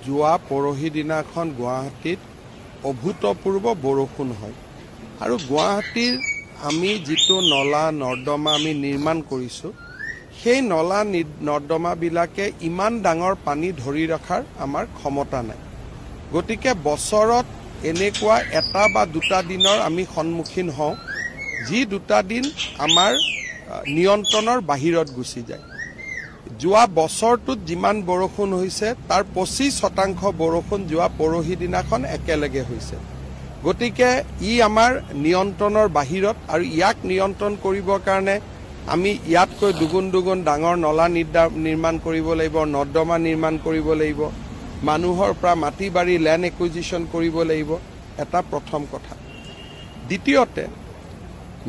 যোৱা পৰহি দিনাখন গুৱাহাটীত অভূতপূৰ্ব বৰষুণ হয় আৰু গুৱাহাটীৰ আমি যিটো নলা নৰ্দমা আমি নিৰ্মাণ কৰিছোঁ সেই নলা নৰ্দমাবিলাকে ইমান ডাঙৰ পানী ধৰি ৰখাৰ আমাৰ ক্ষমতা নাই। গতিকে বছৰত এনেকুৱা এটা বা দুটা দিনৰ আমি সন্মুখীন হওঁ যি দুটা দিন আমাৰ নিয়ন্ত্ৰণৰ বাহিৰত গুচি যায়। যোৱা বছৰটোত যিমান বৰষুণ হৈছে তাৰ 25% বৰষুণ যোৱা পৰহি দিনাখন একেলগে হৈছে। গতিকে ই আমাৰ নিয়ন্ত্ৰণৰ বাহিৰত আৰু ইয়াক নিয়ন্ত্ৰণ কৰিবৰ কাৰণে আমি ইয়াতকৈ দুগুণ ডাঙৰ নলা নিৰ্মাণ কৰিব লাগিব, নৰ্দমা নিৰ্মাণ কৰিব লাগিব, মানুহৰ পৰা মাটি বাৰী লেণ্ড একুইজিশ্যন কৰিব লাগিব। এটা প্ৰথম কথা। দ্বিতীয়তে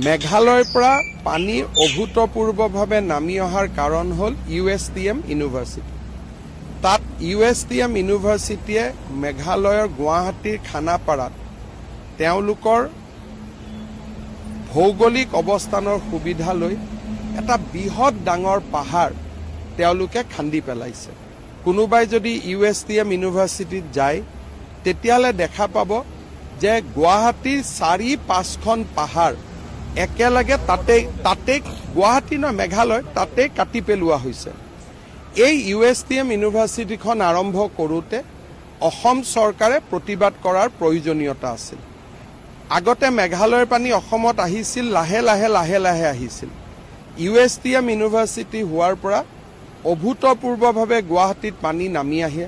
মেঘালয়ৰ পৰা পানী অভূতপূৰ্বভাৱে নামি অহাৰ কাৰণ হ'ল USTM ইউনিভাৰ্চিটি। তাত USTM ইউনিভাৰ্চিটিয়ে মেঘালয়ৰ গুৱাহাটীৰ খানাপাৰাত তেওঁলোকৰ ভৌগোলিক অৱস্থানৰ সুবিধা লৈ এটা বৃহৎ ডাঙৰ পাহাৰ তেওঁলোকে খান্দি পেলাইছে। কোনোবাই যদি USTM ইউনিভাৰ্চিটিত যায় তেতিয়ালে দেখা পাব যে গুৱাহাটীৰ 4-5খন পাহাৰ একেলগে তাতে গুৱাহাটী নহয় মেঘালয় তাতে কাটি পেলোৱা হৈছে। এই USTM ইউনিভাৰ্চিটিখন আৰম্ভ কৰোঁতে অসম চৰকাৰে প্ৰতিবাদ কৰাৰ প্ৰয়োজনীয়তা আছিল। আগতে মেঘালয়ৰ পানী অসমত আহিছিল, লাহে লাহে আহিছিল। USTM ইউনিভাৰ্চিটি হোৱাৰ পৰা অভূতপূৰ্বভাৱে গুৱাহাটীত পানী নামি আহে।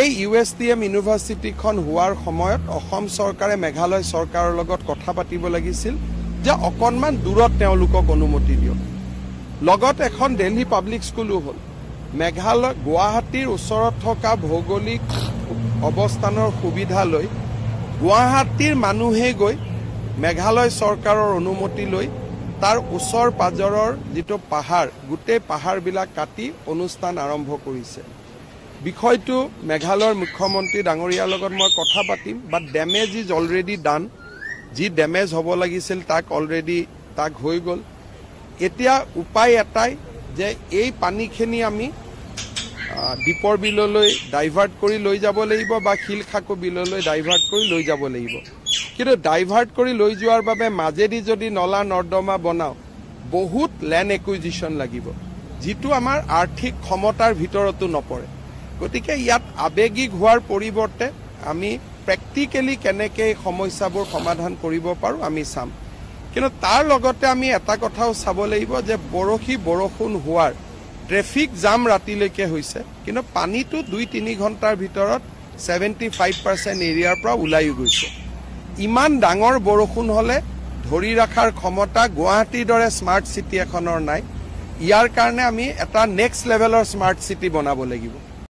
এই USTM ইউনিভাৰ্চিটিখন হোৱাৰ সময়ত অসম চৰকাৰে মেঘালয় চৰকাৰৰ লগত কথা পাতিব লাগিছিল যে অকণমান দূৰত তেওঁলোকক অনুমতি দিয়ক। লগত এখন দিল্লী পাব্লিক স্কুলো হ'ল। মেঘালয় গুৱাহাটীৰ ওচৰত থকা ভৌগোলিক অৱস্থানৰ সুবিধা লৈ গুৱাহাটীৰ মানুহে গৈ মেঘালয় চৰকাৰৰ অনুমতি লৈ তাৰ ওচৰ পাজৰৰ যিটো পাহাৰ গোটেই পাহাৰবিলাক কাটি অনুষ্ঠান আৰম্ভ কৰিছে। বিষয়টো মেঘালয়ৰ মুখ্যমন্ত্ৰী ডাঙৰীয়াৰ লগত মই কথা পাতিম, বাট ডেমেজ ইজ অলৰেডি ডান। যি ডেমেজ হ'ব লাগিছিল তাক হৈ গ'ল। এতিয়া উপায় এটাই যে এই পানীখিনি আমি দীপৰ বিললৈ ডাইভাৰ্ট কৰি লৈ যাব লাগিব বা শিলখাকু বিললৈ ডাইভাৰ্ট কৰি লৈ যাব লাগিব। কিন্তু ডাইভাৰ্ট কৰি লৈ যোৱাৰ বাবে মাজেদি যদি নলা নৰ্দমা বনাওঁ বহুত লেণ্ড একুইজিশ্যন লাগিব, যিটো আমাৰ আৰ্থিক ক্ষমতাৰ ভিতৰতো নপৰে। গতিকে ইয়াত আৱেগিক হোৱাৰ পৰিৱৰ্তে আমি প্ৰেক্টিকেলি কেনেকৈ এই সমস্যাবোৰ সমাধান কৰিব পাৰোঁ আমি চাম। কিন্তু তাৰ লগতে আমি এটা কথাও চাব লাগিব যে বৰষুণ হোৱাৰ ট্ৰেফিক জাম ৰাতিলৈকে হৈছে, কিন্তু পানীটো 2-3 ঘণ্টাৰ ভিতৰত 75% এৰিয়াৰ পৰা ওলাইও গৈছে। ইমান ডাঙৰ বৰষুণ হ'লে ধৰি ৰখাৰ ক্ষমতা গুৱাহাটীৰ দৰে স্মাৰ্ট চিটি এখনৰ নাই। ইয়াৰ কাৰণে আমি এটা নেক্সট লেভেলৰ স্মাৰ্ট চিটি বনাব লাগিব।